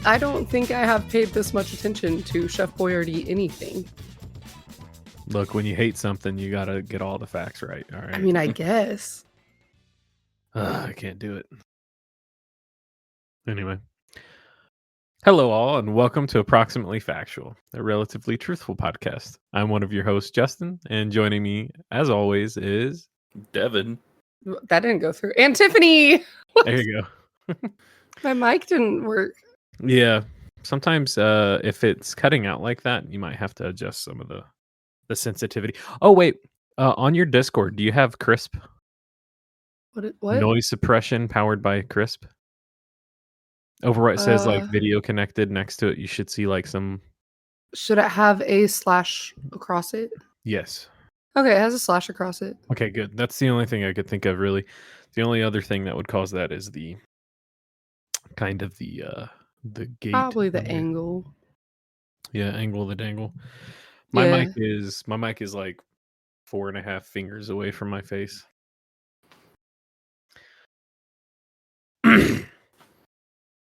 I don't think I have paid this much attention to Chef Boyardee anything. Look, when you hate something, you gotta get all the facts right. All right. I mean, I guess. I can't do it. Anyway. Hello, all, and welcome to Approximately Factual, a relatively truthful podcast. I'm one of your hosts, Justin, and joining me, as always, is Devin. That didn't go through. And Tiffany! What? There you go. My mic didn't work. Yeah. Sometimes if it's cutting out like that, you might have to adjust some of the sensitivity. Oh, wait. On your Discord, do you have Crisp? What? Noise suppression powered by Crisp? Over where it says like video connected next to it, you should see like some. Should it have a slash across it? Yes. Okay, it has a slash across it. Okay, good. That's the only thing I could think of, really. The only other thing that would cause that is the kind of the gate. Probably the angle. Yeah, angle of the dangle. My mic is like 4.5 fingers away from my face.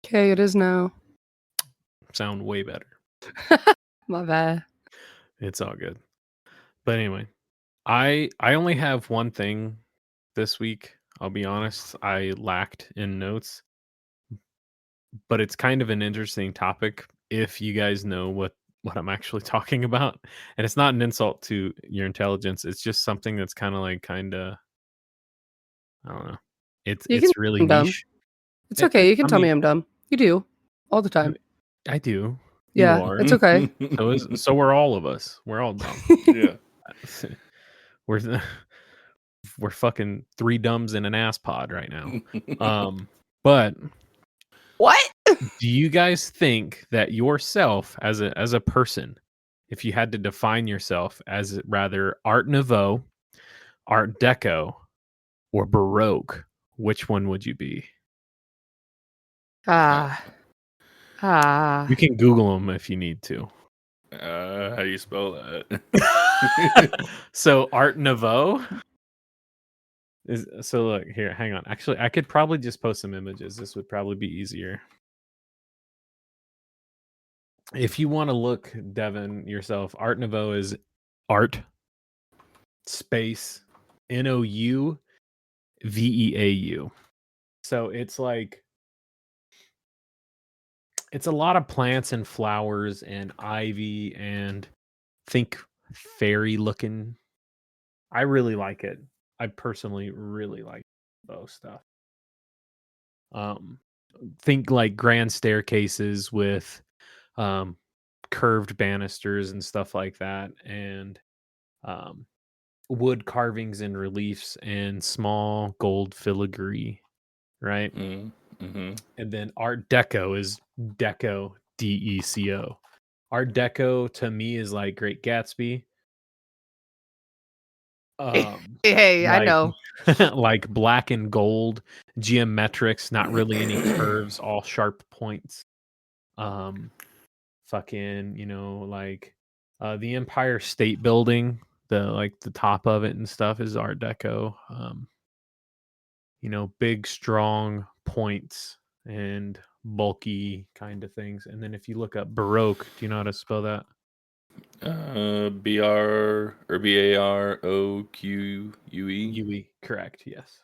Okay, it is now. Sound way better. My bad. It's all good. But anyway, I only have one thing this week. I'll be honest. I lacked in notes. But it's kind of an interesting topic if you guys know what I'm actually talking about. And it's not an insult to your intelligence. It's just something that's kind of I don't know. It's really niche. It's okay. You can tell me I'm dumb. You do all the time. I do. Yeah, you are. It's okay. So we're all of us. We're all dumb. Yeah. We're fucking three dumbs in an ass pod right now. But what? Do you guys think that yourself as a person, if you had to define yourself as rather Art Nouveau, Art Deco, or Baroque, which one would you be? You You can Google them if you need to. How do you spell that? So Art Nouveau is look here. Hang on. Actually, I could probably just post some images. This would probably be easier. If you want to look, Devin, yourself, Art Nouveau is art space NOUVEAU. So it's like it's a lot of plants and flowers and ivy and think fairy looking. I really like it. I personally really like both stuff. Think like grand staircases with curved banisters and stuff like that, and wood carvings and reliefs and small gold filigree, right? Mm-hmm. And then Art Deco is Deco, DECO. Art Deco to me is like Great Gatsby. Hey, I know. Like black and gold, geometrics, not really any curves, all sharp points. Fucking, like the Empire State Building, the top of it and stuff is Art Deco. Big strong points and bulky kind of things. And then if you look up Baroque, do you know how to spell that? BR or BAROQUE. UE, correct, yes.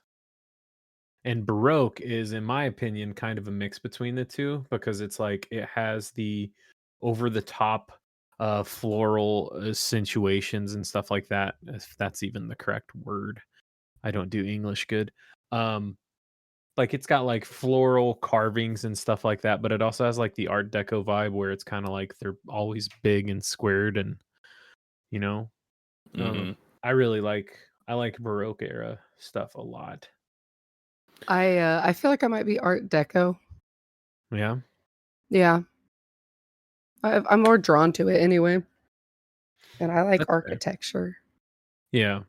And Baroque is, in my opinion, kind of a mix between the two because it's like it has the over the top floral accentuations and stuff like that, if that's even the correct word. I don't do English good. Like it's got like floral carvings and stuff like that, but it also has like the Art Deco vibe where it's kind of like they're always big and squared and Mm-hmm. I like Baroque era stuff a lot. I feel like I might be Art Deco. Yeah. Yeah. I'm more drawn to it anyway. And I like That's architecture. fair. Yeah.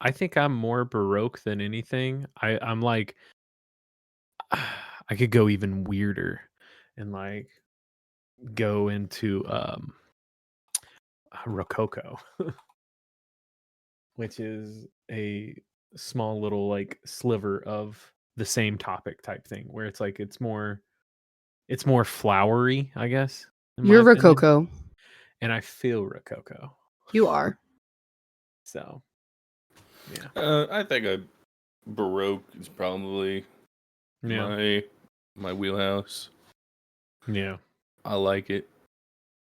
I think I'm more Baroque than anything. I'm like I could go even weirder and like go into Rococo, which is a small little like sliver of the same topic type thing where it's like it's more It's more flowery, I guess. In my You're opinion. Rococo. And I feel Rococo. You are. So, yeah. I think a baroque is probably Yeah. my wheelhouse. Yeah. I like it.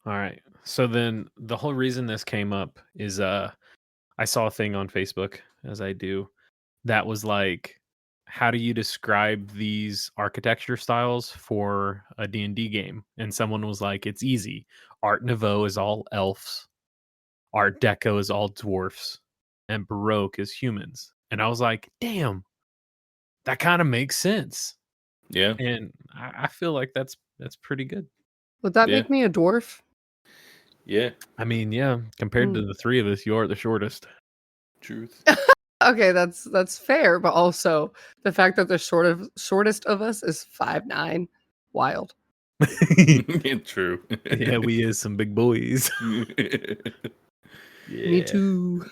All right. So then the whole reason this came up is I saw a thing on Facebook, as I do, that was like, how do you describe these architecture styles for a D&D game? And someone was like, it's easy. Art Nouveau is all elves. Art Deco is all dwarfs. And Baroque is humans. And I was like, damn, that kind of makes sense. Yeah. And I feel like that's pretty good. Would that Yeah. make me a dwarf? Yeah. I mean, yeah, compared to the three of us, you're the shortest. Truth. Okay, that's fair, but also the fact that the shortest of us is 5'9", wild. True. Yeah, we is some big boys. Yeah. Me too.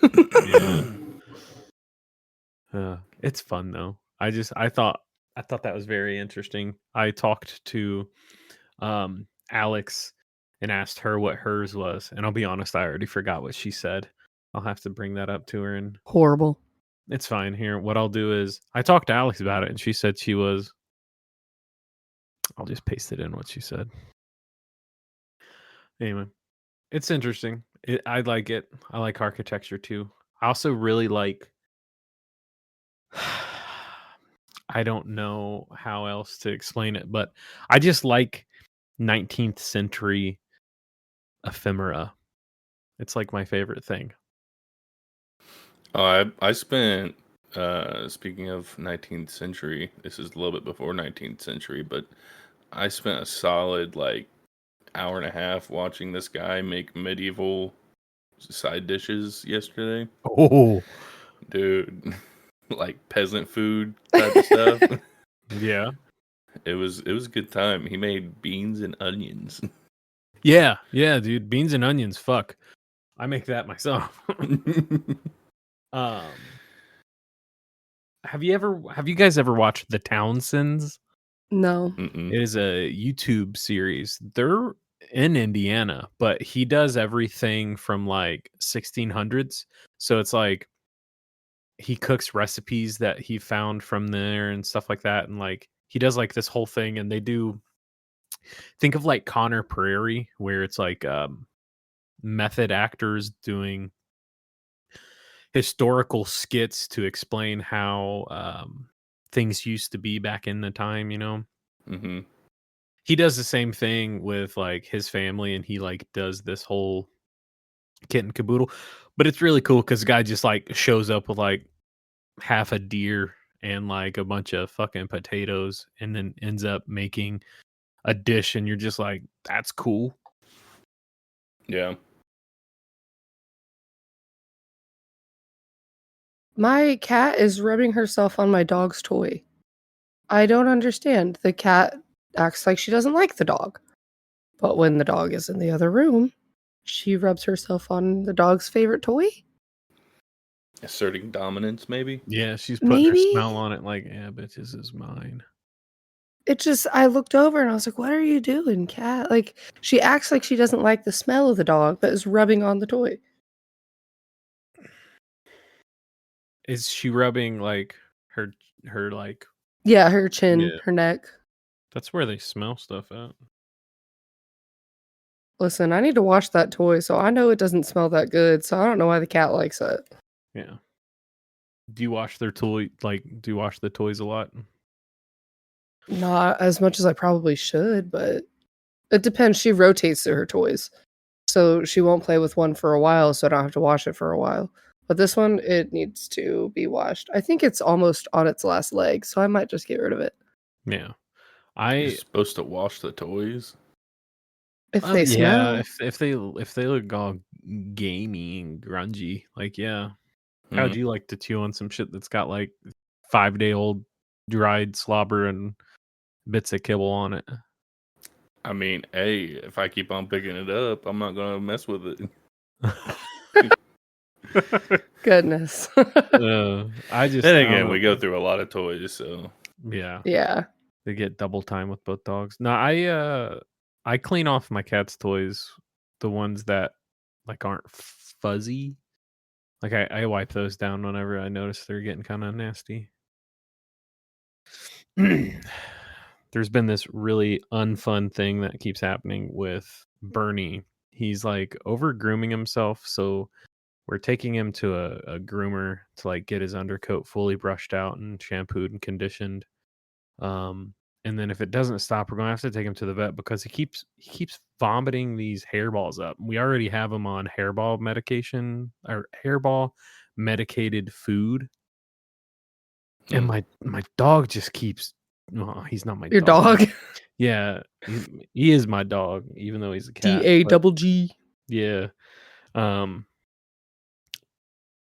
Yeah. It's fun though. I thought that was very interesting. I talked to Alex and asked her what hers was, and I'll be honest, I already forgot what she said. I'll have to bring that up to her, and Horrible. it's fine. Here, what I'll do is I talked to Alex about it, and she said she was. I'll just paste it in what she said. Anyway, it's interesting. I like it. I like architecture too. I also really like. I don't know how else to explain it, but I just like 19th century ephemera. It's like my favorite thing. Oh, I spent speaking of 19th century, this is a little bit before 19th century, but I spent a solid like hour and a half watching this guy make medieval side dishes yesterday. Oh, Dude, like peasant food type of stuff. yeah. It was a good time. He made beans and onions. Yeah, dude. Beans and onions, fuck. I make that myself. um have you guys ever watched The Townsends? No. Mm-mm. It is a YouTube series. They're in Indiana, but he does everything from like 1600s. So it's like he cooks recipes that he found from there and stuff like that, and like he does like this whole thing, and they do think of like Connor Prairie, where it's like method actors doing historical skits to explain how things used to be back in the time, you know. Mm-hmm. He does the same thing with like his family, and he like does this whole kit and caboodle, but it's really cool because the guy just like shows up with like half a deer and like a bunch of fucking potatoes, and then ends up making a dish, and you're just like, that's cool. Yeah. My cat is rubbing herself on my dog's toy. I don't understand. The cat acts like she doesn't like the dog. But when the dog is in the other room, she rubs herself on the dog's favorite toy? Asserting dominance, maybe? Yeah, she's putting her Maybe? smell on it like, yeah, bitch, this is mine. I looked over and I was like, what are you doing, cat? Like, she acts like she doesn't like the smell of the dog, but is rubbing on the toy. Is she rubbing like her like, Yeah, her chin, yeah, her neck. that's where they smell stuff at. Listen, I need to wash that toy, so I know it doesn't smell that good, so I don't know why the cat likes it. Yeah. Do you wash their toy, like, do you wash the toys a lot? Not as much as I probably should, but it depends. She rotates through her toys. So she won't play with one for a while, so I don't have to wash it for a while. But this one, it needs to be washed. I think it's almost on its last leg, so I might just get rid of it. Yeah. You're supposed to wash the toys? If they yeah, smell. if they look all gamey and grungy, like, yeah. How'd Hmm. you like to chew on some shit that's got like 5-day-old dried slobber and bits of kibble on it? I mean, hey, if I keep on picking it up, I'm not gonna mess with it. Goodness. I just, Then I again, don't we know. go through a lot of toys, so Yeah, Yeah. They get double time with both dogs. No, I clean off my cat's toys, the ones that like aren't fuzzy. Like I wipe those down whenever I notice they're getting kind of nasty. There's been this really unfun thing that keeps happening with Bernie. He's like over grooming himself, so we're taking him to a groomer to like get his undercoat fully brushed out and shampooed and conditioned. And then if it doesn't stop, we're gonna have to take him to the vet because he keeps vomiting these hairballs up. We already have him on hairball medication or hairball medicated food. And my dog just keeps. Well, he's not my Your dog. dog? Yeah, he is my dog, even though he's a cat. DAGG. Yeah.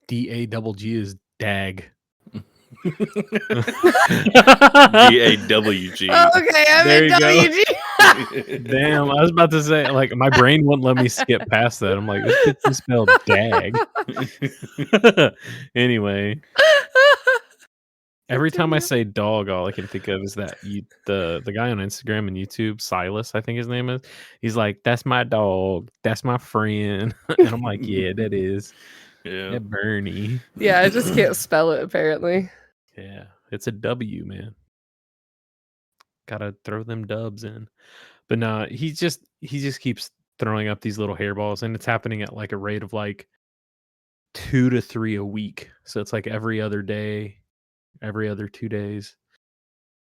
DAGG is dag. DAWG. Oh, okay, I'm There in you go. WG. Damn, I was about to say, like, my brain wouldn't let me skip past that. I'm like, this bitch is spelled dag. Anyway, every time I say dog, all I can think of is that the guy on Instagram and YouTube, Silas, I think his name is. He's like, "That's my dog. That's my friend," and I'm like, "Yeah, that is. Yeah. That Bernie. Yeah, I just can't spell it apparently. Yeah, it's a W, man. Gotta throw them dubs in." But no, he just keeps throwing up these little hairballs, and it's happening at like a rate of like 2 to 3 a week. So it's like every other day, every other 2 days.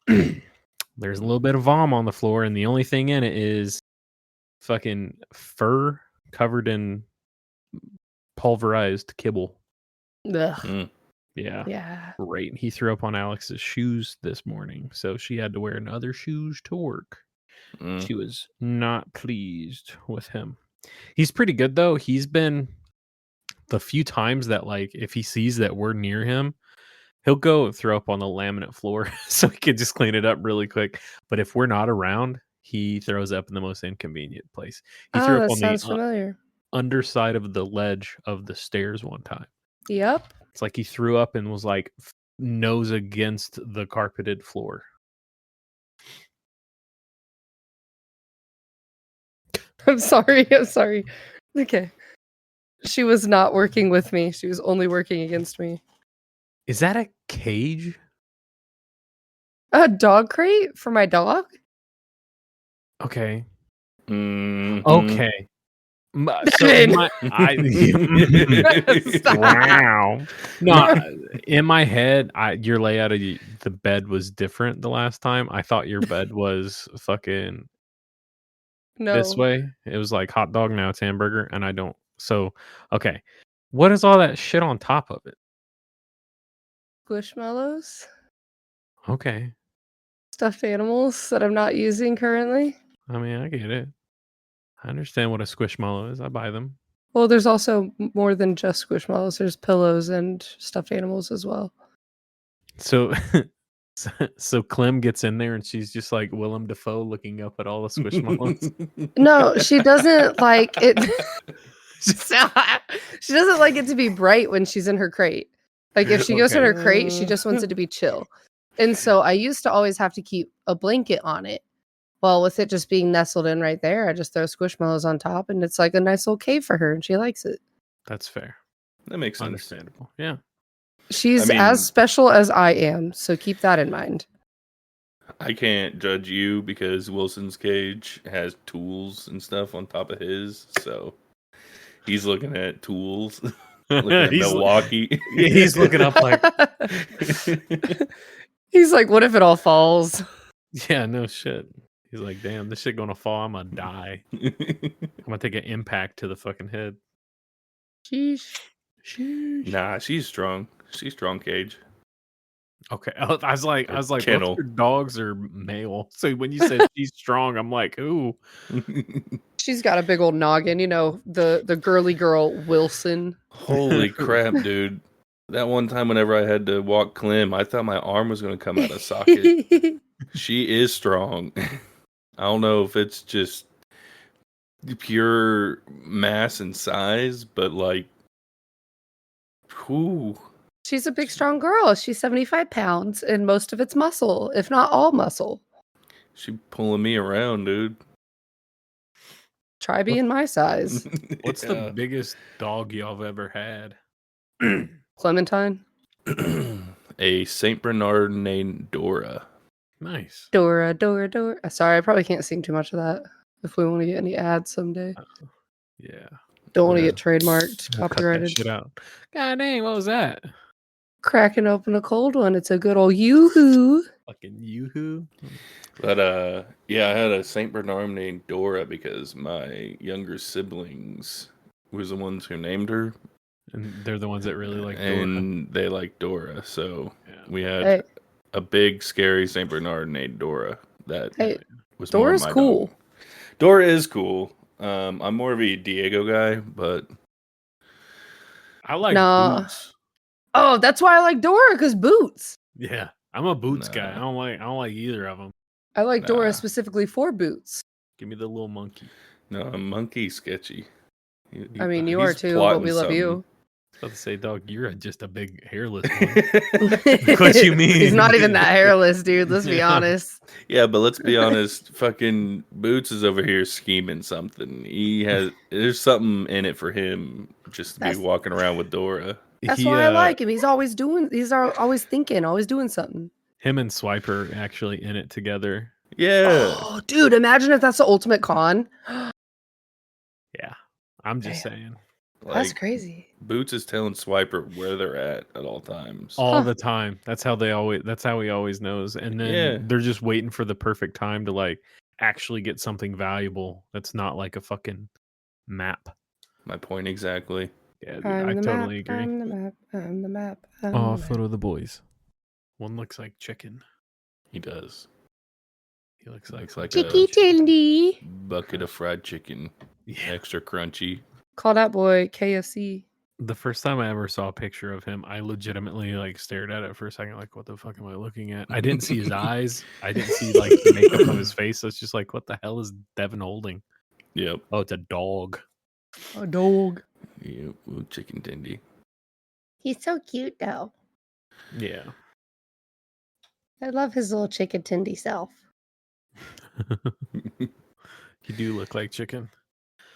There's a little bit of vom on the floor, and the only thing in it is fucking fur covered in pulverized kibble. Ugh. Yeah. Yeah. Right. He threw up on Alex's shoes this morning, so she had to wear other shoes to work. She was not pleased with him. He's pretty good though. He's been the few times that like if he sees that we're near him, he'll go throw up on the laminate floor so he can just clean it up really quick. But if we're not around, he throws up in the most inconvenient place. He threw up That on sounds the familiar. underside of the ledge of the stairs one time. Yep. It's like he threw up and was like nose against the carpeted floor. I'm sorry. Okay. She was not working with me. She was only working against me. Is that a cage? A dog crate for my dog? Okay. Mhm. Okay. So Devin! wow. No, in my head, your layout of the bed was different the last time. I thought your bed was fucking this No. way. It was like hot dog, now it's hamburger, and I don't. So, okay. What is all that shit on top of it? Squishmallows? Okay. Stuffed animals that I'm not using currently? I mean, I get it. I understand what a squishmallow is. I buy them. Well, there's also more than just squishmallows. There's pillows and stuffed animals as well. So so Clem gets in there and she's just like Willem Dafoe looking up at all the squishmallows. No, she doesn't like it. She doesn't like it to be bright when she's in her crate. Like if she goes in her crate, she just wants it to be chill. And so I used to always have to keep a blanket on it. Well, with it just being nestled in right there, I just throw squishmallows on top and it's like a nice little cave for her and she likes it. That's fair. That makes sense. Understandable. Yeah. She's as special as I am, so keep that in mind. I can't judge you because Wilson's cage has tools and stuff on top of his, so he's looking at tools. Looking at Milwaukee. He's looking up like he's like, what if it all falls? Yeah, no shit. He's like, damn, this shit gonna fall, I'm gonna die. I'm gonna take an impact to the fucking head. Sheesh. Nah, she's strong. She's strong, Cage. Okay. I was like, Kennel. both your dogs are male. So when you said she's strong, I'm like, ooh. She's got a big old noggin, you know, the girly girl Wilson. Holy crap, dude. That one time whenever I had to walk Clem, I thought my arm was going to come out of socket. She is strong. I don't know if it's just pure mass and size, but like, whoo. She's a big, strong girl. She's 75 pounds, and most of it's muscle, if not all muscle. She pulling me around, dude. Try being my size. What's the biggest dog y'all have ever had? Clementine. A Saint Bernard named Dora. Nice. Dora. Sorry, I probably can't sing too much of that if we want to get any ads someday. Yeah. Don't want to get trademarked, We'll cut that copyrighted. shit out. God dang, what was that? Cracking open a cold one. It's a good old yoo-hoo. Fucking yoo-hoo. But yeah, I had a Saint Bernard named Dora because my younger siblings was the ones who named her. And they're the ones that really like Dora. And they like Dora, so we had Hey, a big, scary Saint Bernard named Dora. That hey, was Dora's more my cool. dog. Dora is cool. I'm more of a Diego guy, but I like Nah. Boots. Oh, that's why I like Dora, because Boots. Yeah, I'm a Boots guy. I Nah. don't like either of them. I like Dora Nah. specifically for Boots. Give me the little monkey. no, a monkey's sketchy. I mean, you are he's too, but plotting we love something. you. I was about to say, dog, you're just a big hairless one. What you mean? He's not even that hairless, dude. Let's be honest. Yeah, but let's be honest. Fucking Boots is over here scheming something. There's something in it for him just to be walking around with Dora. That's why I like him. He's always thinking, always doing something. Him and Swiper actually in it together. Yeah. Oh, dude, imagine if that's the ultimate con. Yeah, I'm just saying. That's crazy. Boots is telling Swiper where they're at all times. All the time. That's how he always knows. And then they're just waiting for the perfect time to like actually get something valuable that's not like a fucking map. My point exactly. Yeah, dude, I totally agree. I'm the map. Oh, photo of the boys. One looks like chicken. He does. He looks like Chicky Tindy. Bucket of fried chicken. Yeah. Extra crunchy. Call that boy KFC. The first time I ever saw a picture of him, I legitimately like stared at it for a second, like, what the fuck am I looking at? I didn't see his eyes. I didn't see like the makeup of his face. So it's just like, what the hell is Devin holding? Yep. Oh, it's a dog. A dog. Yep. Ooh, chicken tindy. He's so cute though. Yeah. I love his little chicken tindy self. He do look like chicken.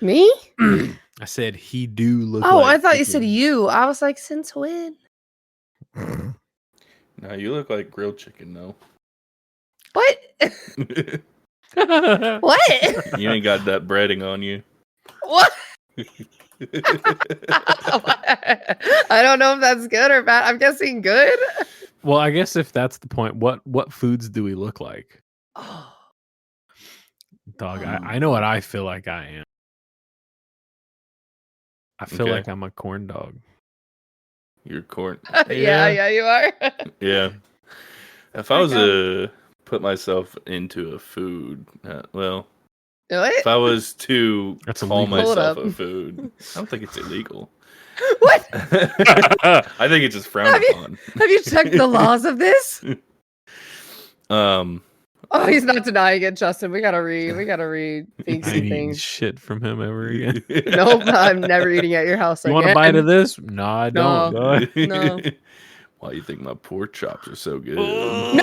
Me? I said he do look like I thought chicken. you said you. I was like, since when? No, you look like grilled chicken, though. What? What? You ain't got that breading on you. What? I don't know if that's good or bad. I'm guessing good. Well, I guess if that's the point, what foods do we look like? Oh. Dog, I know what I feel like I am. I feel like I'm a corn dog. You're corn. Yeah, you are. Yeah. If I was to put myself into a food, what? if I was to That's call illegal. myself a food, I don't think it's illegal. What? I think it's just frowned upon. Have you checked the laws of this? Oh, he's not denying it, Justin. We gotta read things I and ain't eating things. shit from him ever again. Nope, I'm never eating at your house You again. want a bite of this? No, I don't. No. dog. No. Why do you think my pork chops are so good? No.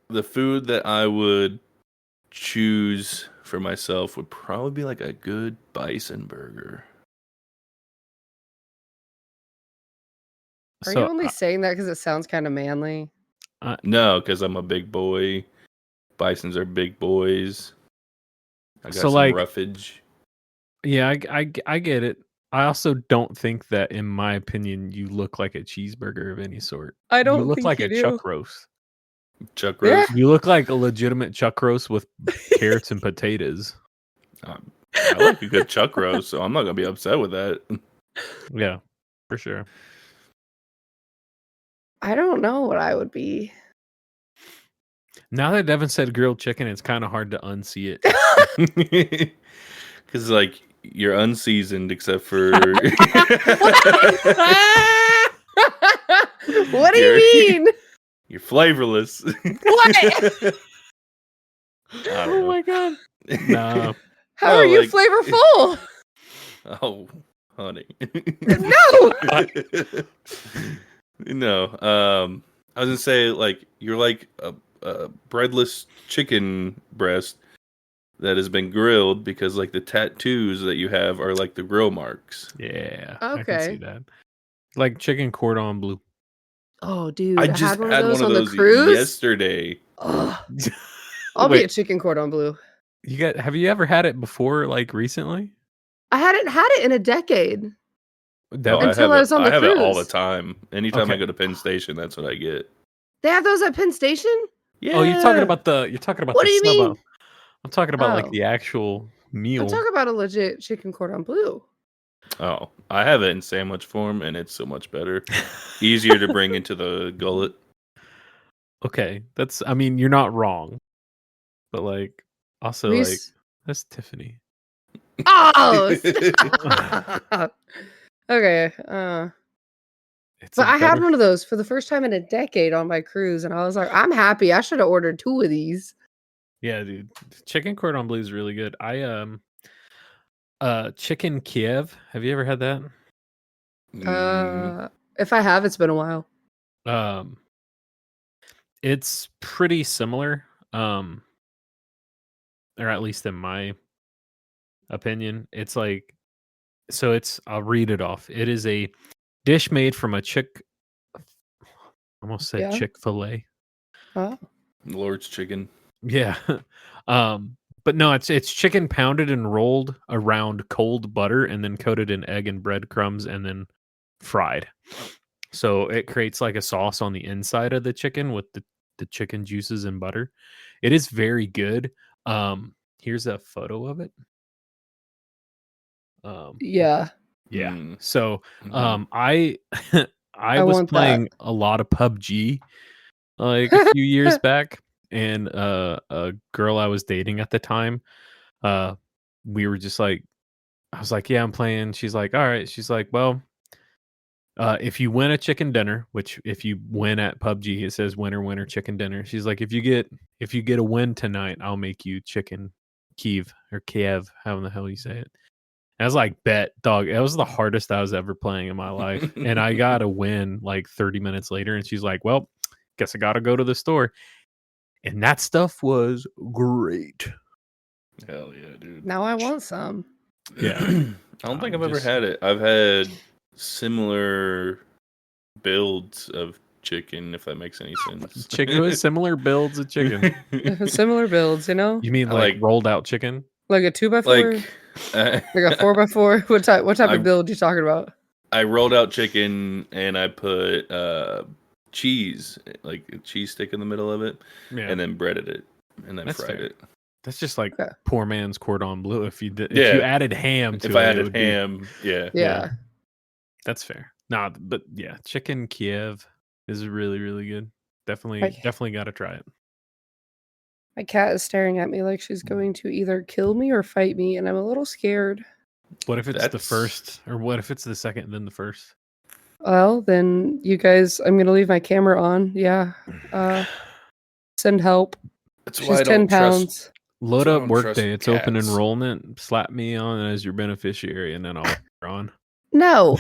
The food that I would choose for myself would probably be like a good bison burger. Are you only saying that because it sounds kind of manly? No, because I'm a big boy. Bisons are big boys. I got So, some like, roughage. Yeah, I get it. I also don't think that, in my opinion, you look like a cheeseburger of any sort. I don't You look think like you a do. chuck roast. Chuck roast? You look like a legitimate chuck roast with carrots and potatoes. I like a good chuck roast, so I'm not going to be upset with that. Yeah, for sure. I don't know what I would be. Now that Devin said grilled chicken, it's kind of hard to unsee it. Because, like, you're unseasoned except for... What do you mean? You're flavorless. What? Oh my god. No. How are you flavorful? Oh, honey. No. No. I was gonna say like you're like a breadless chicken breast that has been grilled because like the tattoos that you have are like the grill marks. Yeah, I can see Okay. that. Like chicken cordon bleu. Oh, I dude, I just had one of had one those of on the those cruise. yesterday. Oh, I'll be a Wait, chicken cordon bleu. have you ever had it before, like recently? I hadn't had it in a decade Oh, Devin? until I was on I the have it all the cruise. time. Anytime I Okay. go to Penn Station, that's what I get. They have those at Penn Station? Oh, Yeah. you're talking about What the do you sub. mean? I'm talking about like Oh, the actual I'm meal. talking about a legit chicken cordon bleu. Oh, I have it in sandwich form, and it's so much better. Easier to bring into the gullet. Okay, I mean, you're not wrong, but like, also like, Reese. that's Tiffany. Oh, stop. Okay. It's a But I had better. one of those for the first time in a decade on my cruise, and I was like, I'm happy. I should have ordered 2 of these. Yeah, dude. Chicken cordon bleu is really good. Chicken Kiev. Have you ever had that? Mm, If I have, it's been a while. Um, it's pretty similar. Or at least in my opinion, it's like so. I'll read it off. It is a dish made from a almost said Yeah. Chick-fil-A. Oh. Lord's chicken. Yeah. But no, it's chicken pounded and rolled around cold butter and then coated in egg and breadcrumbs and then fried. So it creates like a sauce on the inside of the chicken with the chicken juices and butter. It is very good. Here's a photo of it. Yeah. Yeah. Mm, So mhm. I I I was want that. playing a lot of PUBG like a few years back, and a girl I was dating at the time, uh we were just like, I was like, yeah, I'm playing. She's like, all right. She's like, well, if you win a chicken dinner, which if you win at PUBG, it says winner, winner, chicken dinner. She's like, if you get a win tonight, I'll make you chicken Kiev or Kiev, however the hell you say it. And I was like, bet, dog. It was the hardest I was ever playing in my life. And I got a win like 30 minutes later. And she's like, well, guess I got to go to the store. And that stuff was great. Hell yeah, dude. Now I want some. Yeah. I don't think I've ever Just had it. I've had similar builds of chicken, if that makes any sense. chicken with similar builds of chicken. Similar builds, you know? You mean I like like rolled out chicken? Like a 2x4? like Like a 4x4? What type I of build you talking about? I rolled out chicken and I put cheese, like a cheese stick in the middle of it, Yeah. and then breaded it and then That's fried fair. it. That's just like Okay. poor man's cordon bleu. If you if you Yeah. added ham to If I it, it added would be ham, yeah. Yeah. that's fair. Nah, but yeah, chicken Kiev is really, really good. My, Definitely got to try it. my cat is staring at me like she's going to either kill me or fight me, and I'm a little scared. What if it's the That's first, or what if it's the second, then the first? Well, then you guys, I'm gonna leave my camera on. Yeah. Send help. that's why She's I 10 don't trust. pounds. Load That's why I up don't trust Workday. It's open cats. enrollment. Slap me on as your beneficiary, and then I'll put her on. No.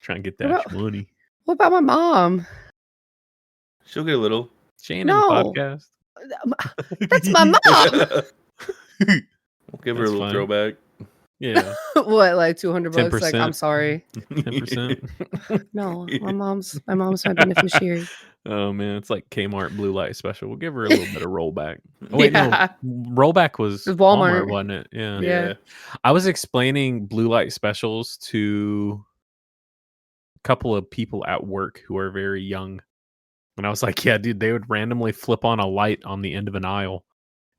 Try and get What that about, money. what about my mom? She'll get a little. She ain't in the No. podcast. That's my mom. We'll give her a That's little fine. throwback. Yeah, What, like $200? Like, I'm 10%. sorry. 10%. No, my mom's my beneficiary. Oh man, it's like Kmart blue light special. We'll give her a little bit of rollback. Oh wait, no, Yeah. rollback was It's Walmart, Walmart. wasn't it? Yeah. Yeah. I was explaining blue light specials to a couple of people at work who are very young, and I was like, "Yeah, dude, they would randomly flip on a light on the end of an aisle,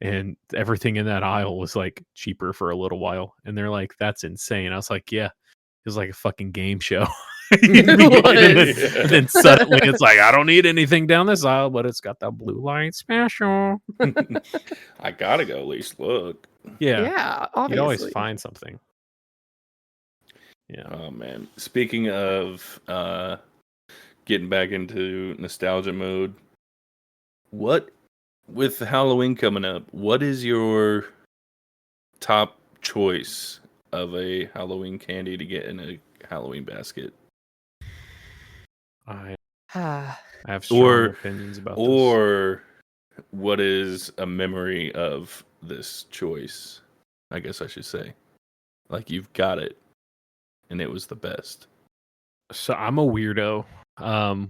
and everything in that aisle was like cheaper for a little while." And they're like, "That's insane." I was like, "Yeah, it was like a fucking game show." And then suddenly it's like, I don't need anything down this aisle, but it's got that blue light special. I gotta go at least look. Yeah, Yeah, you'd always obviously. find something. Yeah. Oh man. Speaking of getting back into nostalgia mode, what with Halloween coming up, what is your top choice of a Halloween candy to get in a Halloween basket? I Ah, have strong opinions about this. Or what is a memory of this choice? I guess I should say. Like you've got it and it was the best. So I'm a weirdo.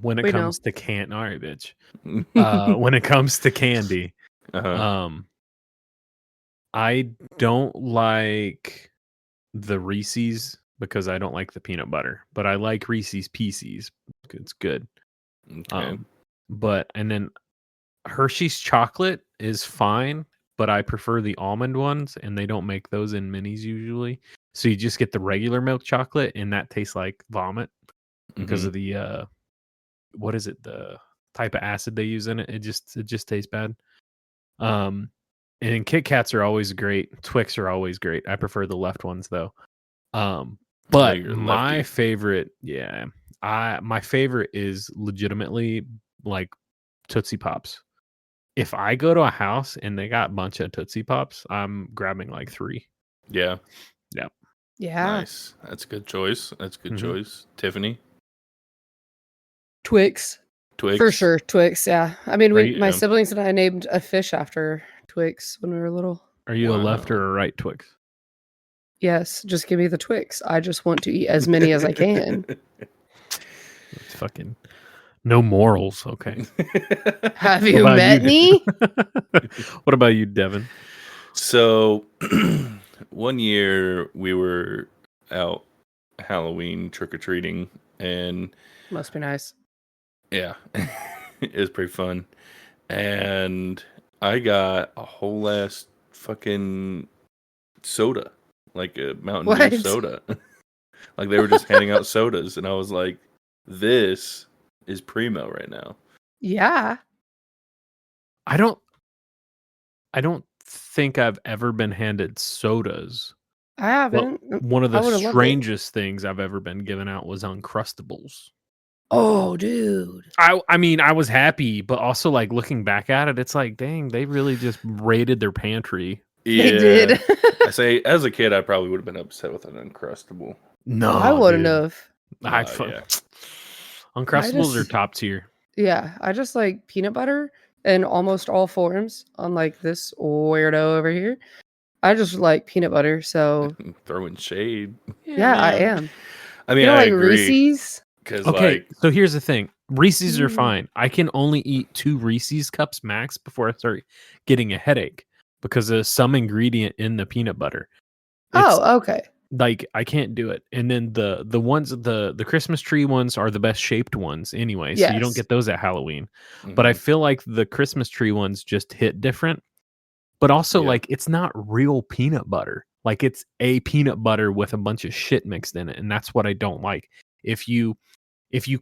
When it We comes to all right, bitch. uh When it comes to candy, huh. I don't like the Reese's because I don't like the peanut butter, but I like Reese's Pieces. It's good. Okay. But and then Hershey's chocolate is fine, but I prefer the almond ones, and they don't make those in minis usually. So you just get the regular milk chocolate, and that tastes like vomit because of the what is it? The type of acid they use in it. It just tastes bad. And Kit Kats are always great. Twix are always great. I prefer the left ones though. But you're a my lefty. favorite, my favorite is legitimately like Tootsie Pops. If I go to a house and they got a bunch of Tootsie Pops, I'm grabbing like 3. Yeah. Yep. yeah. Nice. That's a good choice. That's a good Mhm. choice. Tiffany? Twix. Twix? For sure, Twix, yeah. I mean, Are you, my siblings and I named a fish after Twix when we were little. are you a left Wow. or a right Twix? Yes, just give me the Twix. I just want to eat as many as I can. It's fucking no morals. Okay. Have What you about met you? me? What about you, Devin? So, one year we were out Halloween trick or treating, and Must be nice. yeah, it was pretty fun. And I got a whole ass fucking soda, like a Mountain Dew What? soda. Like they were just handing out sodas, and I was like, "This is primo right now." Yeah, I don't think I've ever been handed sodas. I But haven't. one of I the would have loved it. strangest things I've ever been given out was Uncrustables. Oh, dude. I mean, I was happy, but also like looking back at it, it's like, dang, they really just raided their pantry. They did. Yeah, I say as a kid, I probably would have been upset with an Uncrustable. I No, wouldn't dude. have. Yeah. I Uncrustables are just, top tier. yeah, I just like peanut butter in almost all forms, unlike this weirdo over here. I just like peanut butter, so Throwing shade. yeah, I am. I You mean, don't I like agree Reese's? because Okay, like so here's the thing. Reese's are Mm. fine. I can only eat 2 Reese's cups max before I start getting a headache because of some ingredient in the peanut butter. It's Oh, okay. like I can't do it. And then the ones the Christmas tree ones are the best shaped ones anyway, so you don't Yes. get those at Halloween. But I feel like the Christmas tree ones just hit different. But also Yeah. like it's not real peanut butter. Like it's a peanut butter with a bunch of shit mixed in it, and that's what I don't like. If you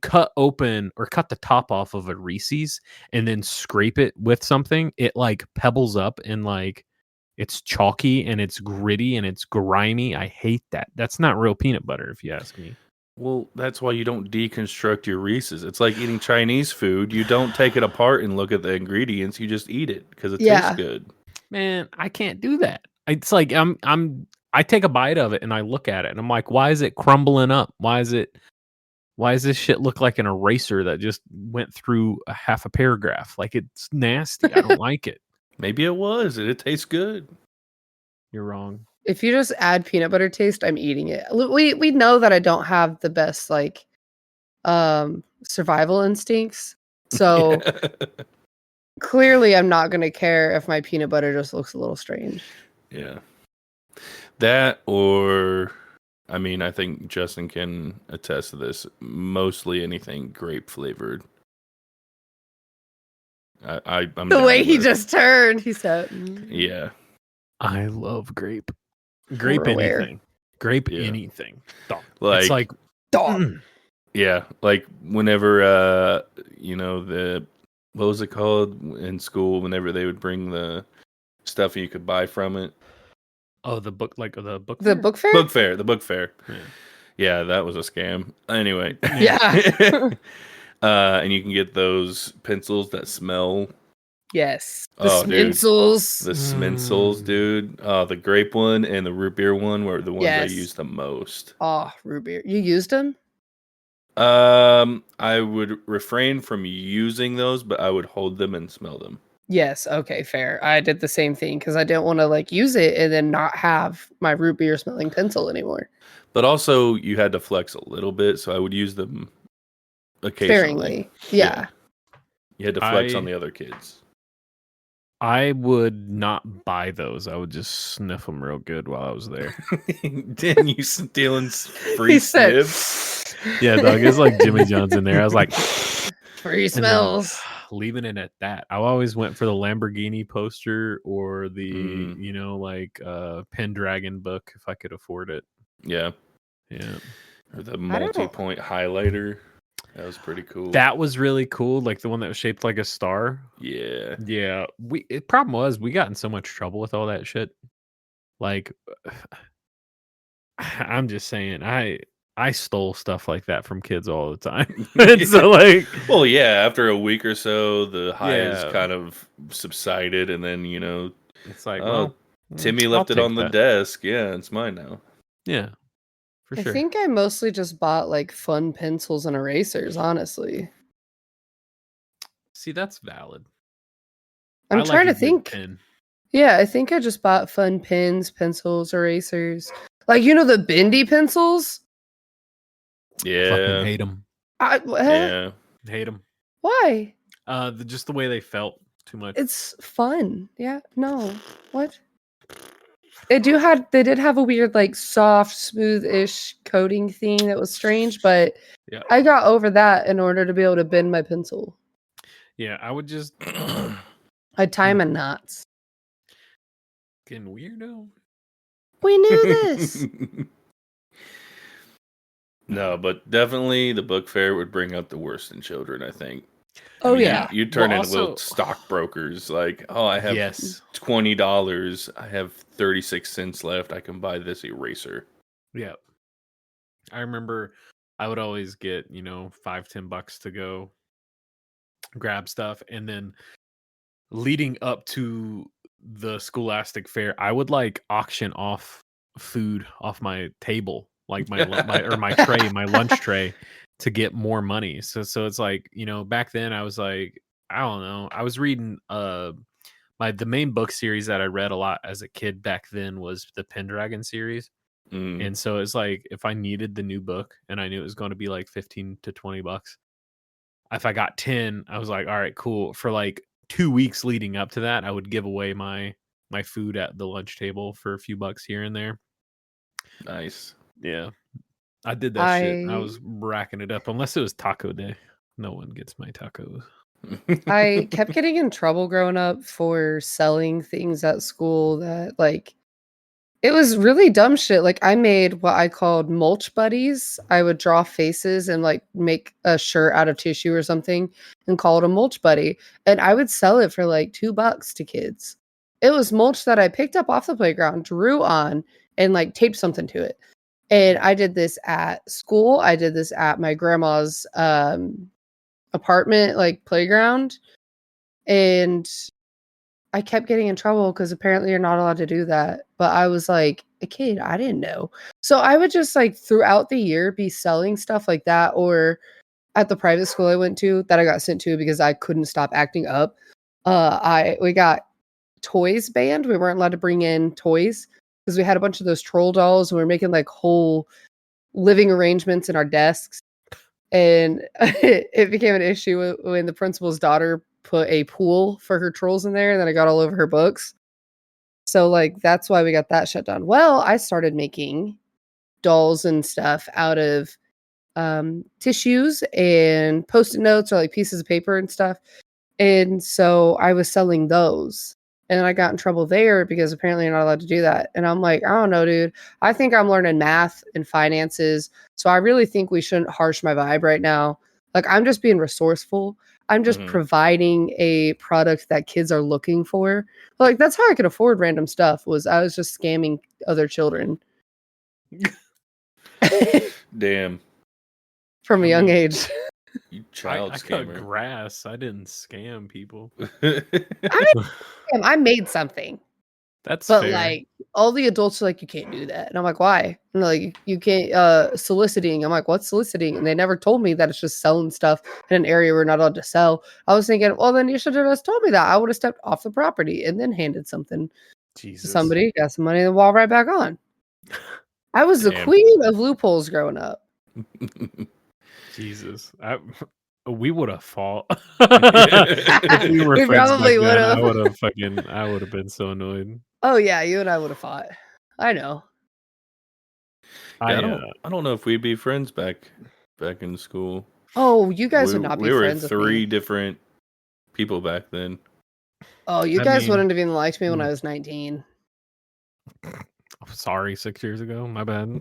cut open or cut the top off of a Reese's and then scrape it with something, it like pebbles up and like it's chalky and it's gritty and it's grimy. I hate that. That's not real peanut butter, if you ask me. Well, that's why you don't deconstruct your Reese's. It's like eating Chinese food. You don't take it apart and look at the ingredients. You just eat it because it tastes Yeah. good. Man, I can't do that. It's like I take a bite of it and I look at it and I'm like, why is it crumbling up? Why does this shit look like an eraser that just went through a half a paragraph? Like it's nasty. I don't like it. Maybe it was, and it tastes good. You're wrong. If you just add peanut butter taste, I'm eating it. We know that I don't have the best like survival instincts. So Yeah. clearly I'm not going to care if my peanut butter just looks a little strange. Yeah. That or I mean, I think Justin can attest to this. Mostly anything grape flavored. I'm The way down he with. just turned, he said, Yeah. I love grape. Grape We're aware. anything. Grape Yeah. anything. Dog. Like, It's like Dog. yeah, like whenever what was it called in school? Whenever they would bring the stuff you could buy from it. oh, the book like the book The fair? book fair? The book fair. Yeah. Yeah, that was a scam. Anyway. Yeah. And you can get those pencils that smell. Yes. The Oh, dude. Sminsels. The Sminsels, dude. The grape one and the root beer one were the ones I Yes. used the most. Oh, root beer. You used them? I would refrain from using those, but I would hold them and smell them. Yes, okay, fair. I did the same thing because I didn't want to like use it and then not have my root beer smelling pencil anymore. But also, you had to flex a little bit, so I would use them occasionally. Sparingly. Yeah. You had to flex on the other kids. I would not buy those. I would just sniff them real good while I was there. Damn, you stealing free sniffs? Yeah, dog. It's like Jimmy John's in there. I was like, free smells. Leaving it at that. I always went for the Lamborghini poster or the, Pendragon book if I could afford it. Yeah. Yeah. Or the multi-point highlighter. That was pretty cool. That was really cool. Like the one that was shaped like a star. Yeah. Yeah. The problem was we got in so much trouble with all that shit. Like, I'm just saying, I stole stuff like that from kids all the time. So like, well, yeah, after a week or so, the highs kind of subsided, and then it's like, Timmy left it on the desk. Yeah, it's mine now. Yeah, for sure. I think I mostly just bought like fun pencils and erasers, honestly. See, that's valid. I'm trying to think. Yeah, I think I just bought fun pens, pencils, erasers. Like, the bendy pencils? Yeah. Fucking hate them. Yeah. Hate them. Why? Just the way they felt too much. It's fun. Yeah. No. What? They did have a weird, like, soft, smooth-ish coating thing that was strange, but I got over that in order to be able to bend my pencil. Yeah, I would just... I'd tie them in knots. Getting weirdo. We knew this. No, but definitely the book fair would bring out the worst in children, I think. Yeah. You turn into little stockbrokers. Like, I have $20. I have 36 cents left. I can buy this eraser. Yeah. I remember I would always get, $5-10 to go grab stuff. And then leading up to the Scholastic Fair, I would like auction off food off my table, like my tray, my lunch tray, to get more money. So it's like, back then I was like, I don't know. I was reading the main book series that I read a lot as a kid back then was the Pendragon series. And so it's like if I needed the new book and I knew it was going to be like $15 to $20, if I got 10, I was like, all right, cool. For like 2 weeks leading up to that, I would give away my food at the lunch table for a few bucks here and there. Nice. Yeah. I did that shit. I was racking it up. Unless it was taco day. No one gets my tacos. I kept getting in trouble growing up for selling things at school that, like, it was really dumb shit. Like, I made what I called mulch buddies. I would draw faces and, like, make a shirt out of tissue or something and call it a mulch buddy. And I would sell it for, like, $2 to kids. It was mulch that I picked up off the playground, drew on, and, like, taped something to it. And I did this at school. I did this at my grandma's apartment, like, playground. And I kept getting in trouble because apparently you're not allowed to do that. But I was like a kid. I didn't know. So I would just like throughout the year be selling stuff like that, or at the private school I went to that I got sent to because I couldn't stop acting up. We got toys banned. We weren't allowed to bring in toys because we had a bunch of those troll dolls and we were making like whole living arrangements in our desks. And it became an issue when the principal's daughter put a pool for her trolls in there, and then I got all over her books. So, like, that's why we got that shut down. Well, I started making dolls and stuff out of tissues and Post-it notes or, like, pieces of paper and stuff. And so I was selling those. And I got in trouble there because apparently you're not allowed to do that. And I'm like, I don't know, dude. I think I'm learning math and finances. So I really think we shouldn't harsh my vibe right now. Like, I'm just being resourceful. I'm just providing a product that kids are looking for. Like, that's how I could afford random stuff, was I was just scamming other children. Damn. From a young age. You child scammer. I cut grass. I didn't scam people. I made something. That's But fair. like all the adults are like, you can't do that. And I'm like, why? And they're like, you can't soliciting. I'm like, what's soliciting? And they never told me that it's just selling stuff in an area we're not allowed to sell. I was thinking, well, then you should have just told me that. I would have stepped off the property and then handed something to Jesus. somebody, got some money, and wall right back on. I was the Damn. queen of loopholes growing up. Jesus. We would have fought. If we were We friends back probably then, would've. I would have been so annoyed. Oh yeah, you and I would have fought. I know. Yeah, I don't know if we'd be friends back in school. Oh, you guys would not be we were friends with three me. different people back then. Oh, you I guys mean, wouldn't have even liked me when I was 19. Sorry, 6 years ago. My bad.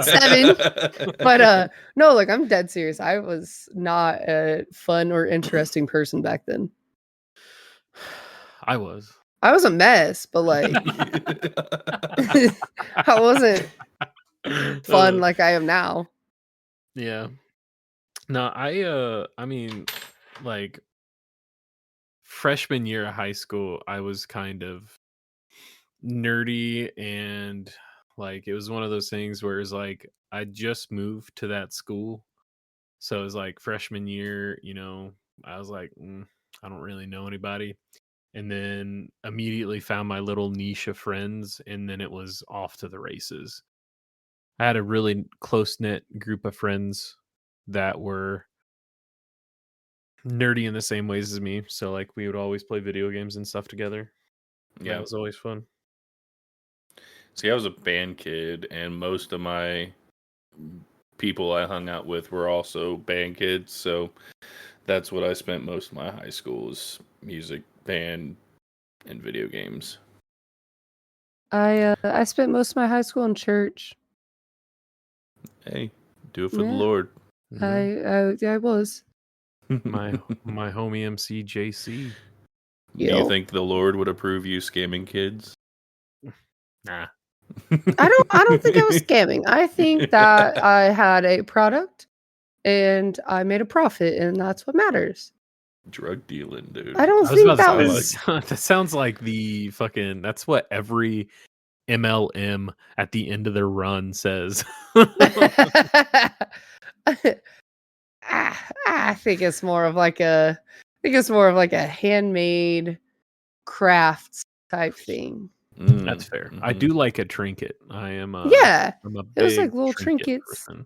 7. But no, like I'm dead serious. I was not a fun or interesting person back then. I was. I was a mess, but like I wasn't fun like I am now. Yeah. No, I mean, like freshman year of high school, I was kind of nerdy, and like it was one of those things where it's like I just moved to that school. So it was like freshman year, I was like, I don't really know anybody. And then immediately found my little niche of friends, and then it was off to the races. I had a really close knit group of friends that were nerdy in the same ways as me. So like we would always play video games and stuff together. Yeah, That was always fun. See, I was a band kid, and most of my people I hung out with were also band kids. So that's what I spent most of my high school is music, band, and video games. I spent most of my high school in church. Hey, do it for the Yeah. Lord. I was. My homie MC JC. Do you think the Lord would approve you scamming kids? Nah. I don't think I was scamming. I think that I had a product and I made a profit, and that's what matters. Drug dealing, dude. I don't I was think about that to was. say, that sounds like the fucking, that's what every MLM at the end of their run says. I think it's more of like a. I think it's more of like a handmade crafts type thing. That's fair. I do like a trinket. I'm a It was like big little trinket trinkets. person.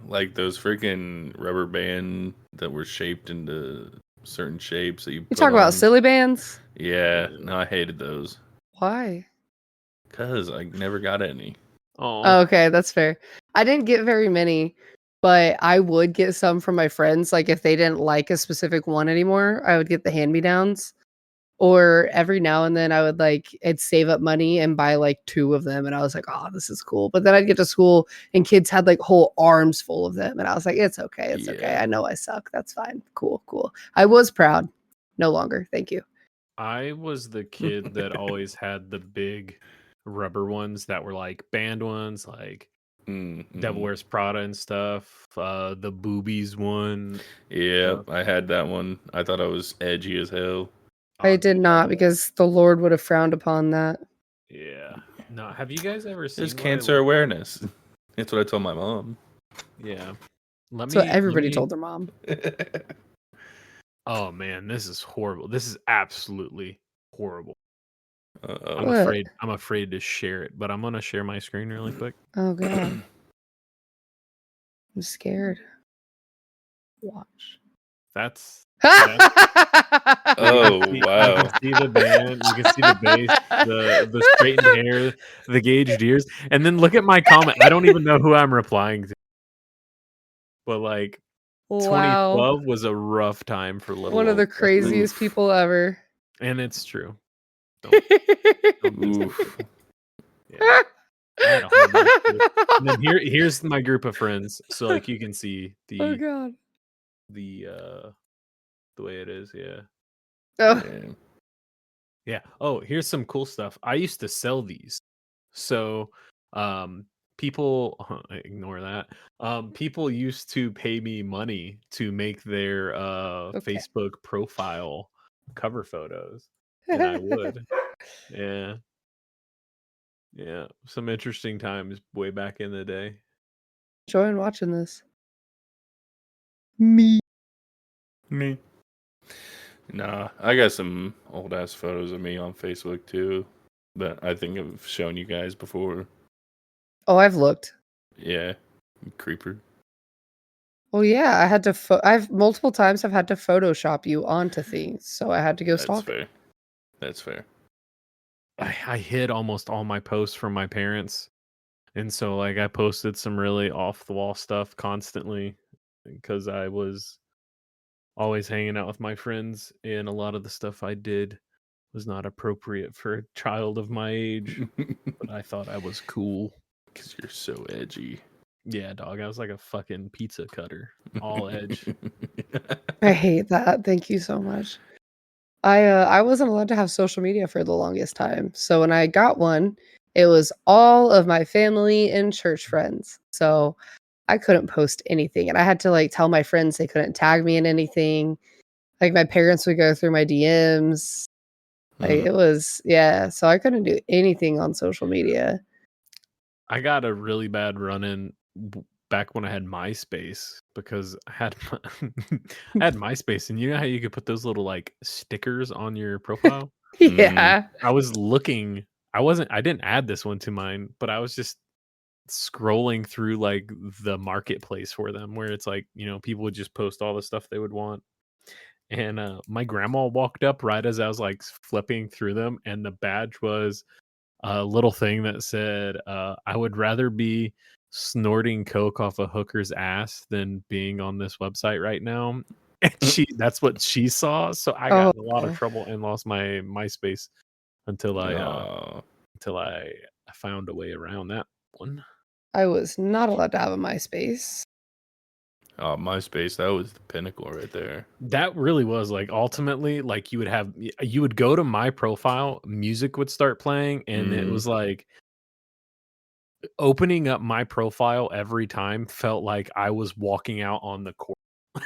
Like those freaking rubber band that were shaped into certain shapes that you talk about silly bands? Yeah, no, I hated those. Why? Because I never got any. Oh, okay, that's fair. I didn't get very many, but I would get some from my friends. Like if they didn't like a specific one anymore, I would get the hand-me-downs. Or every now and then I would I'd save up money and buy like 2 of them, and I was like, oh, this is cool. But then I'd get to school and kids had like whole arms full of them, and I was like, it's okay, it's okay. I know I suck. That's fine. Cool. I was proud. No longer. Thank you. I was the kid that always had the big rubber ones that were like band ones, like Devil Wears Prada and stuff. The boobies one. Yeah, I had that one. I thought I was edgy as hell. I did not, because the Lord would have frowned upon that. Yeah. No, have you guys ever seen There's cancer awareness. That's what I told my mom. Yeah. So everybody told their mom. Oh man, this is horrible. This is absolutely horrible. Uh-oh. I'm afraid to share it, but I'm gonna share my screen really quick. Oh god. I'm scared. Watch. That's oh wow. You can see the band, you can see the bass, the straightened hair, the gauged ears, and then look at my comment. I don't even know who I'm replying to. But like 2012 was a rough time for little one of the craziest people ever. And it's true. Don't Oof. Yeah. I had a whole bunch of and then here's my group of friends. So like you can see the oh god. The way it is, yeah. Oh. Yeah. Oh, here's some cool stuff. I used to sell these. So people ignore that. People used to pay me money to make their Facebook profile cover photos. and I would. Yeah. Yeah. Some interesting times way back in the day. Enjoying watching this. Me. Nah, I got some old ass photos of me on Facebook too, that I think I've shown you guys before. Oh, I've looked. Yeah, creeper. Well, yeah, I had to. I've multiple times I've had to Photoshop you onto things, so I had to go That's stalk. fair. That's fair. I hid almost all my posts from my parents. And so like I posted some really off the wall stuff constantly because I was always hanging out with my friends, and a lot of the stuff I did was not appropriate for a child of my age, but I thought I was cool. Because you're so edgy. Yeah, dog. I was like a fucking pizza cutter, all edge. I hate that. Thank you so much. I wasn't allowed to have social media for the longest time. So when I got one, it was all of my family and church friends. So I couldn't post anything, and I had to like tell my friends they couldn't tag me in anything. Like my parents would go through my DMs. Like it was, yeah, so I couldn't do anything on social media. I got a really bad run-in back when I had MySpace, because I had I had MySpace, and you know how you could put those little like stickers on your profile? Yeah. I was looking. I didn't add this one to mine, but I was just scrolling through like the marketplace for them, where it's like, people would just post all the stuff they would want. And my grandma walked up right as I was like flipping through them, and the badge was a little thing that said, I would rather be snorting coke off a hooker's ass than being on this website right now. And that's what she saw. So I got in a lot of Oh, trouble and lost my MySpace until I Oh, found a way around that one. I was not allowed to have a MySpace. MySpace, that was the pinnacle right there. That really was like ultimately like you would go to my profile, music would start playing, and it was like opening up my profile every time felt like I was walking out on the court.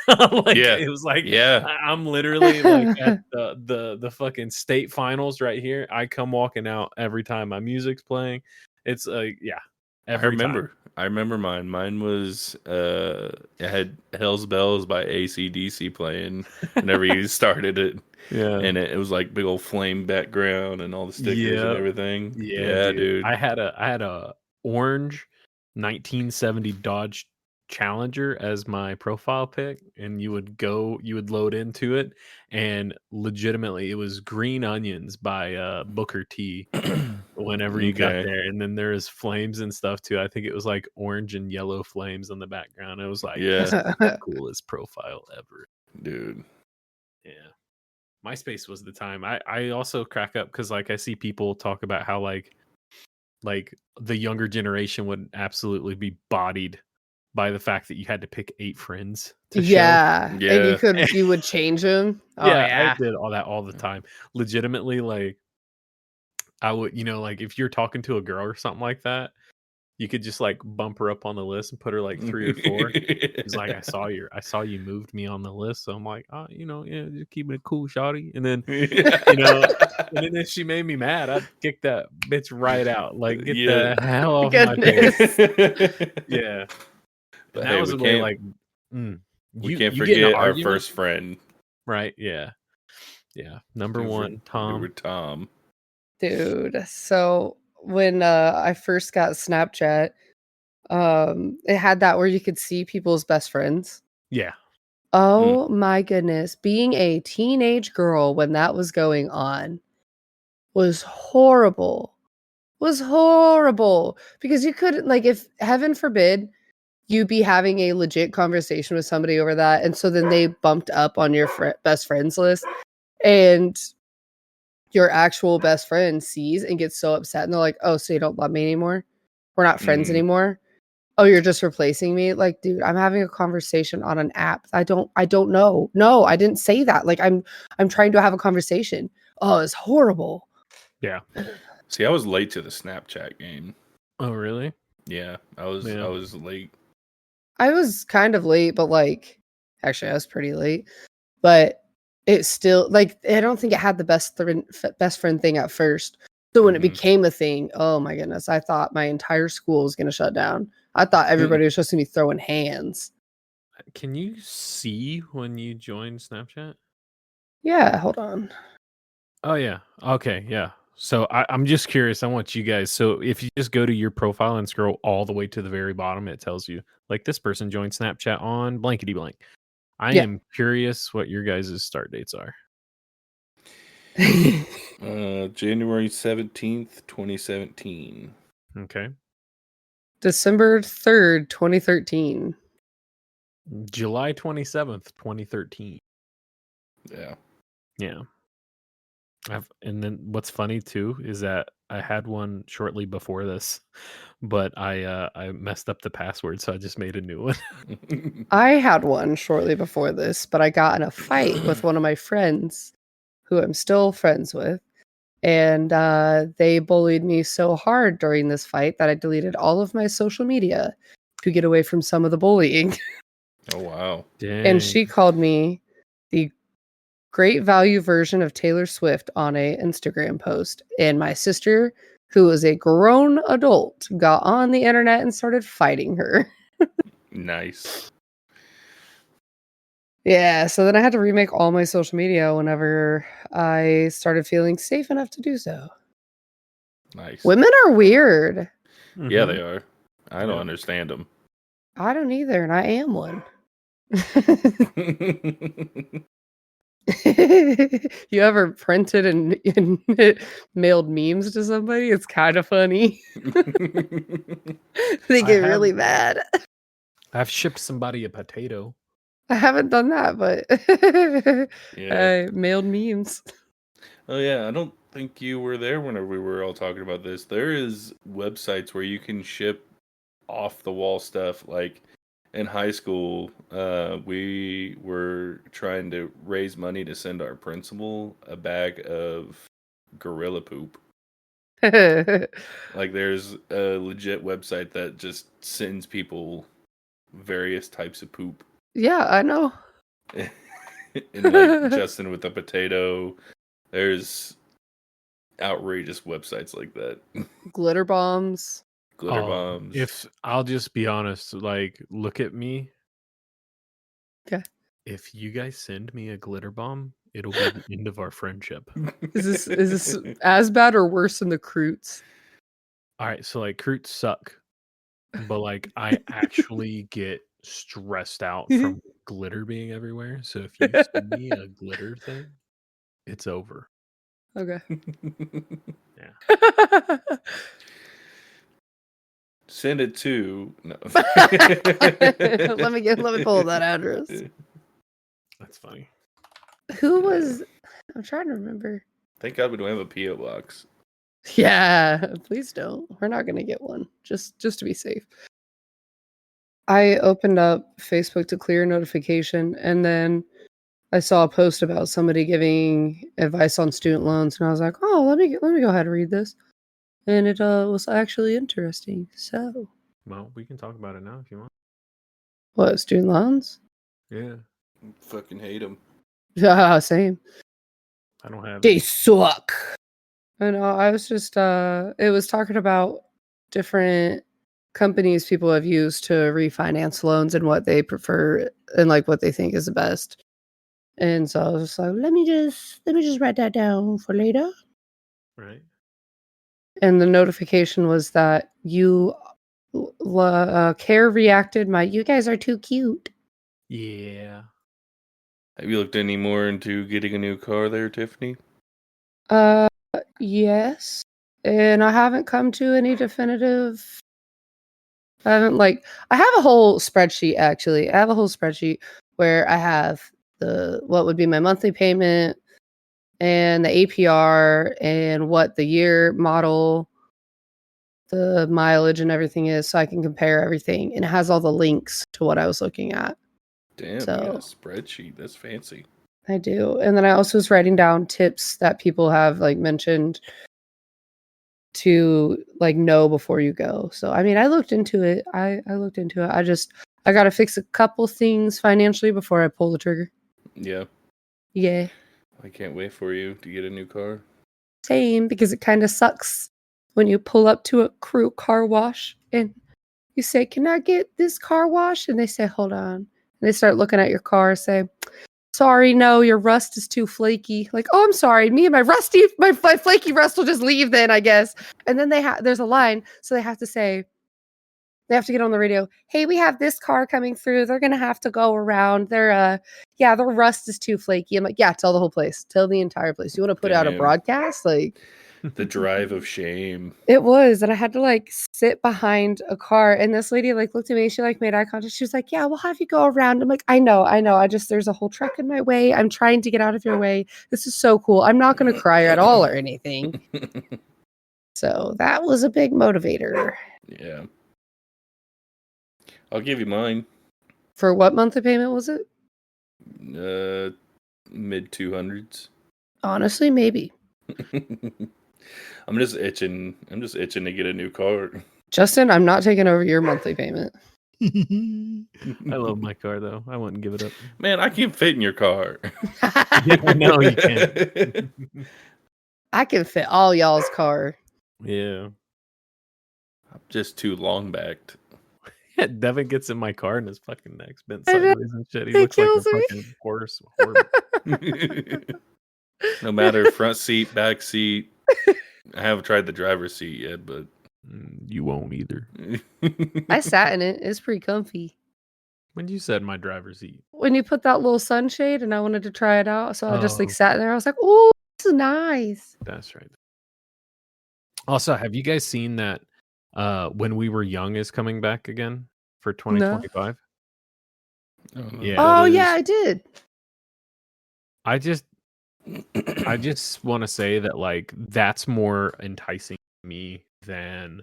Like Yeah. it was like Yeah. I'm literally like at the fucking state finals right here. I come walking out every time my music's playing. It's yeah, every time. I remember mine. Mine was it had Hell's Bells by AC/DC playing whenever you started it. Yeah. And it was like big old flame background and all the stickers and everything. Yeah, dude. I had a orange 1970 Dodge Challenger as my profile pic, and you would load into it, and legitimately it was Green Onions by Booker T whenever you got Okay. there. And then there's flames and stuff too. I think it was like orange and yellow flames on the background. It was like, Yeah. this is the coolest profile ever. Dude. Yeah. MySpace was the time. I also crack up because like I see people talk about how like the younger generation would absolutely be bodied by the fact that you had to pick 8 friends to show. Yeah. And Yeah. you would change them. Oh Yeah, I yeah. did all that all the time. Legitimately, like I would, like if you're talking to a girl or something like that, you could just like bump her up on the list and put her like 3 or 4. He's like, I saw you moved me on the list, so I'm like, oh, yeah, just keeping it cool, shawty. And then, and then if she made me mad, I'd kick that bitch right out. Like, get the hell off my page. Yeah, But and that hey, was we the way. can't Like, we can't you get in an forget our argument, first friend. right? Yeah. Number one, Tom. Tom. Dude. So when I first got Snapchat, it had that where you could see people's best friends. Yeah. Oh my goodness. Being a teenage girl when that was going on was horrible. Was horrible. Because you couldn't, like, if heaven forbid you be having a legit conversation with somebody over that, and so then they bumped up on your best friends list, and your actual best friend sees and gets so upset, and they're like, "Oh, so you don't love me anymore? We're not friends anymore? Oh, you're just replacing me?" Like, dude, I'm having a conversation on an app. I don't know. No, I didn't say that. Like, I'm trying to have a conversation. Oh, it's horrible. Yeah. See, I was late to the Snapchat game. Oh, really? Yeah, I was late. I was kind of late, but like, actually, I was pretty late. But it still like I don't think it had the best friend thing at first. So when it became a thing, oh my goodness, I thought my entire school was going to shut down. I thought everybody was just going to be throwing hands. Can you see when you join Snapchat? Yeah, hold on. Oh yeah. Okay, yeah. So I'm just curious. I want you guys. So if you just go to your profile and scroll all the way to the very bottom, it tells you like this person joined Snapchat on blankety blank. I Yeah. am curious what your guys' start dates are. January 17th, 2017. Okay. December 3rd, 2013. July 27th, 2013. Yeah. Yeah. And then what's funny too is that I had one shortly before this, but I messed up the password, so I just made a new one. I had one shortly before this, but I got in a fight with one of my friends who I'm still friends with. And they bullied me so hard during this fight that I deleted all of my social media to get away from some of the bullying. Oh, wow. Dang. And she called me the great value version of Taylor Swift on a Instagram post. And my sister, who was a grown adult, got on the internet and started fighting her. Nice. Yeah, so then I had to remake all my social media whenever I started feeling safe enough to do so. Nice. Women are weird. Yeah, they are. I don't Yeah. understand them. I don't either, and I am one. You ever printed and mailed memes to somebody? It's kind of funny. They get really mad. I've shipped somebody a potato. I haven't done that, but Yeah. I mailed memes. Oh yeah, I don't think you were there whenever we were all talking about this. There is websites where you can ship off the wall stuff. Like in high school, we were trying to raise money to send our principal a bag of gorilla poop. Like there's a legit website that just sends people various types of poop. Yeah, I know. And like Justin with a potato, there's outrageous websites like that. Glitter bombs. Glitter bombs. If I'll just be honest, like look at me. Okay. If you guys send me a glitter bomb, it'll be the end of our friendship. Is this as bad or worse than the Croots? All right, so like Croots suck, but like I actually get stressed out from glitter being everywhere. So if you send me a glitter thing, it's over. Okay. Yeah. Send it to no. let me pull that address. That's funny. Who was I'm trying to remember. Thank God we don't have a PO box. Yeah, please don't. We're not gonna get one. Just to be safe. I opened up Facebook to clear a notification, and then I saw a post about somebody giving advice on student loans, and I was like, "Oh, let me go ahead and read this." And it was actually interesting. So, Well, we can talk about it now if you want. what, student loans? Yeah. Fucking hate them. Yeah, same. I don't have They any. suck. And I was just it was talking about different companies people have used to refinance loans and what they prefer and like what they think is the best. And so I was just like, let me just write that down for later. Right. And the notification was that Care reacted you guys are too cute. Yeah. Have you looked any more into getting a new car there, Tiffany? Yes. And I haven't come to any definitive I haven't I have a whole spreadsheet actually. I have a whole spreadsheet where I have what would be my monthly payment and the APR and what the year model, the mileage and everything is so I can compare everything and it has all the links to what I was looking at. Damn, you got a spreadsheet. That's fancy. I do. And then I also was writing down tips that people have mentioned to know before you go. So I mean, I looked into it. I looked into it. I got to fix a couple things financially before I pull the trigger. Yeah. Yeah. I can't wait for you to get a new car. Same, because it kind of sucks when you pull up to a crew car wash and you say, "Can I get this car wash?" And they say, "Hold on." And they start looking at your car, say, "Sorry, no, your rust is too flaky." Like, "Oh, I'm sorry. Me and my flaky rust will just leave then, I guess." And then there's a line, so they have to get on the radio. "Hey, we have this car coming through. They're gonna have to go around. Their rust is too flaky." I'm like, "Yeah, tell the whole place. Tell the entire place. You want to put out a Damn. broadcast?" Like, The drive of shame. it was, and I had to like sit behind a car, and this lady like looked at me. She like made eye contact. She was like, "Yeah, we'll have you go around." I'm like, I know. There's a whole truck in my way. I'm trying to get out of your way. This is so cool. I'm not gonna cry at all or anything. So that was a big motivator. Yeah. I'll give you mine. For what monthly payment was it? Mid 200s. Honestly, maybe. I'm just itching to get a new car. Justin, I'm not taking over your monthly payment. I love my car though. I wouldn't give it up. Man, I can't fit in your car. Yeah, no, you can't. I can fit all y'all's car. Yeah. I'm just too long backed. Devin gets in my car and his fucking neck's bent I know. sideways and shit. He It looks like a kills me. fucking horse. Horrible. No matter front seat, back seat. I haven't tried the driver's seat yet, but You won't either. I sat in it. It's pretty comfy. When you said my driver's seat. When you put that little sunshade and I wanted to try it out, so I just like Oh. sat in there. I was like, "Oh, this is nice." That's right. Also, have you guys seen that When We Were Young is coming back again for 2025? Yeah. Oh yeah, I did. I just want to say that like that's more enticing to me than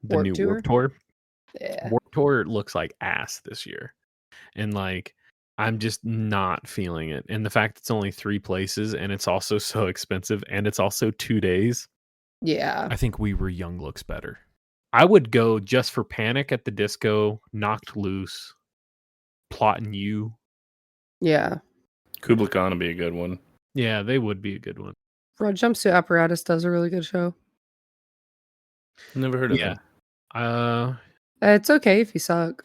the Warped new Tour? Warped Tour. Yeah. Warped Tour looks like ass this year. And like I'm just not feeling it. And the fact it's only 3 places and it's also so expensive and it's also 2 days. Yeah. I think We Were Young looks better. I would go just for Panic at the Disco, Knocked Loose, Plotting You. Yeah. Kubla Khan would be a good one. Yeah, they would be a good one. Red Jumpsuit Apparatus does a really good show. Never heard of Yeah. them. It's okay if you suck.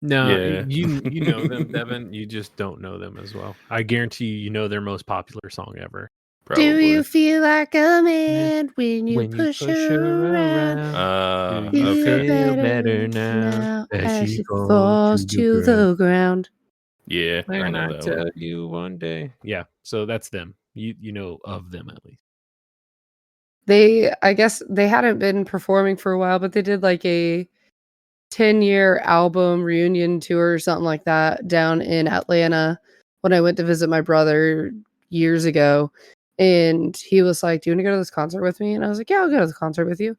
No, Yeah. you know them, Devin. You just don't know them as well. I guarantee you know their most popular song ever. Probably. Do you feel like a man when you push her around? Do you Okay. feel better now as she falls to the ground? Yeah, I When know I that tell one. you one day. Yeah, so that's them. You know of them at least. I guess they hadn't been performing for a while, but they did like a 10-year album reunion tour or something like that down in Atlanta when I went to visit my brother years ago. And he was like, "Do you want to go to this concert with me?" And I was like, "Yeah, I'll go to the concert with you."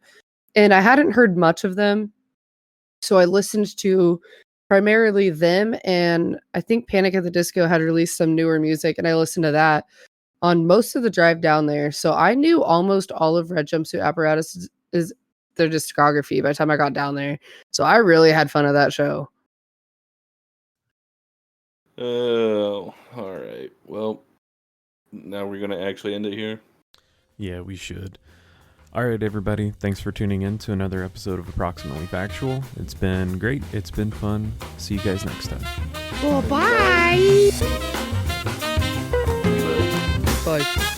And I hadn't heard much of them. So I listened to primarily them. And I think Panic at the Disco had released some newer music. And I listened to that on most of the drive down there. So I knew almost all of Red Jumpsuit Apparatus is their discography by the time I got down there. So I really had fun at that show. Oh, all right. Well, now we're going to actually end it here. Yeah, we should. All right, everybody. Thanks for tuning in to another episode of Approximately Factual. It's been great. It's been fun. See you guys next time. Well, bye. Bye.